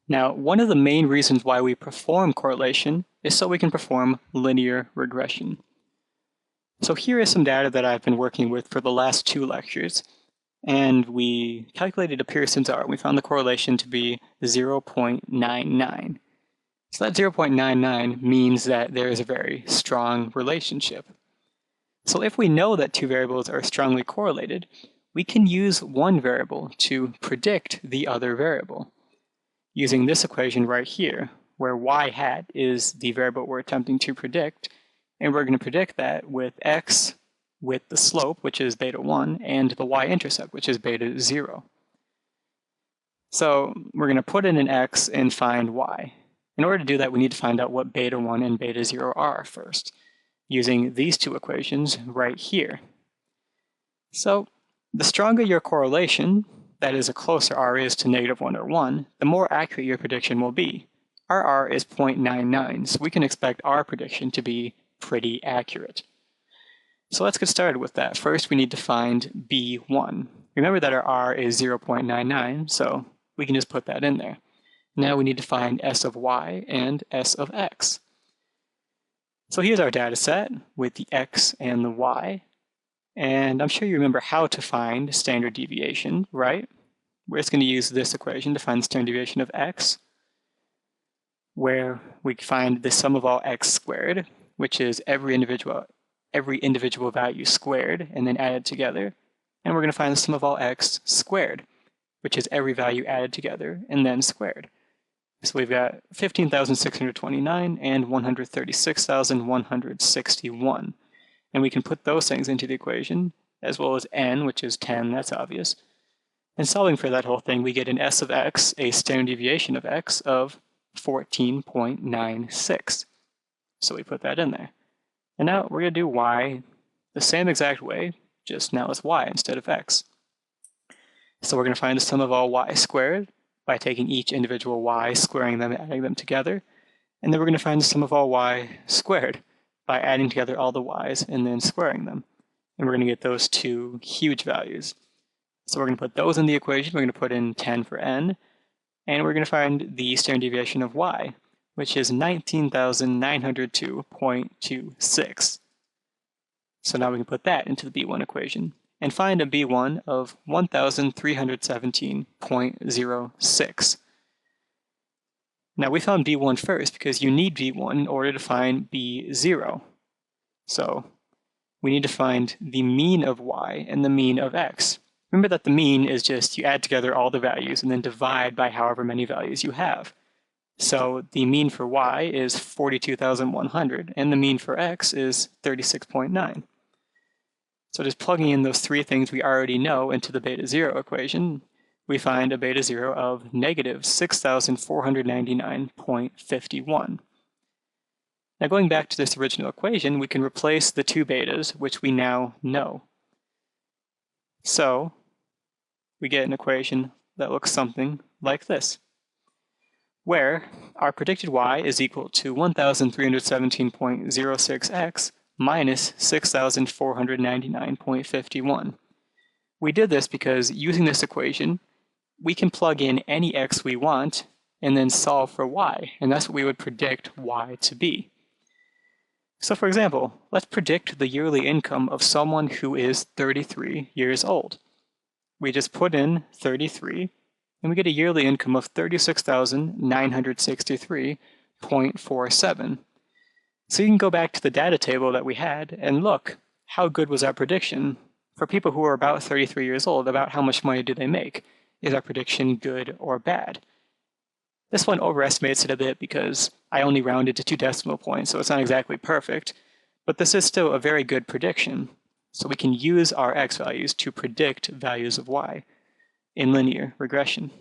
Now, one of the main reasons why we perform correlation is so we can perform linear regression. So here is some data that I've been working with for the last 2 lectures, and we calculated a Pearson's R. We found the correlation to be 0.99. So that 0.99 means that there is a very strong relationship. So if we know that 2 variables are strongly correlated, we can use one variable to predict the other variable, using this equation right here, where y hat is the variable we're attempting to predict, and we're going to predict that with x with the slope, which is beta 1, and the y-intercept, which is beta 0. So we're going to put in an x and find y. In order to do that, we need to find out what beta 1 and beta 0 are first, using these 2 equations right here. So the stronger your correlation, that is, a closer R is to -1 or 1, the more accurate your prediction will be. Our R is 0.99, so we can expect our prediction to be pretty accurate. So let's get started with that. First, we need to find B1. Remember that our R is 0.99, so we can just put that in there. Now we need to find S of y and S of x. So here's our data set with the x and the y. And I'm sure you remember how to find standard deviation, right? We're just going to use this equation to find the standard deviation of x, where we find the sum of all x squared, which is every individual value squared, and then added together. And we're going to find the sum of all x squared, which is every value added together and then squared. So we've got 15,629 and 136,161. And we can put those things into the equation, as well as n, which is 10, that's obvious. And solving for that whole thing, we get an S of x, a standard deviation of x, of 14.96. So we put that in there. And now we're going to do y the same exact way, just now it's y instead of x. So we're going to find the sum of all y squared by taking each individual y, squaring them, and adding them together. And then we're going to find the sum of all y squared by adding together all the y's and then squaring them. And we're going to get those 2 huge values. So we're going to put those in the equation. We're going to put in 10 for n, and we're going to find the standard deviation of y, which is 19,902.26. So now we can put that into the B1 equation and find a B1 of 1,317.06. Now we found B1 first because you need B1 in order to find B0. So we need to find the mean of y and the mean of x. Remember that the mean is just you add together all the values and then divide by however many values you have. So the mean for y is 42,100 and the mean for x is 36.9. So just plugging in those 3 things we already know into the beta 0 equation, we find a beta 0 of negative 6,499.51. Now going back to this original equation, we can replace the 2 betas, which we now know. So we get an equation that looks something like this, where our predicted y is equal to 1,317.06x minus 6,499.51. We did this because using this equation, we can plug in any x we want and then solve for y, and that's what we would predict y to be. So for example, let's predict the yearly income of someone who is 33 years old. We just put in 33, and we get a yearly income of 36,963.47. So you can go back to the data table that we had and look, how good was our prediction? For people who are about 33 years old, about how much money do they make? Is our prediction good or bad? This one overestimates it a bit because I only rounded to 2 decimal points, so it's not exactly perfect, but this is still a very good prediction. So we can use our x values to predict values of y in linear regression.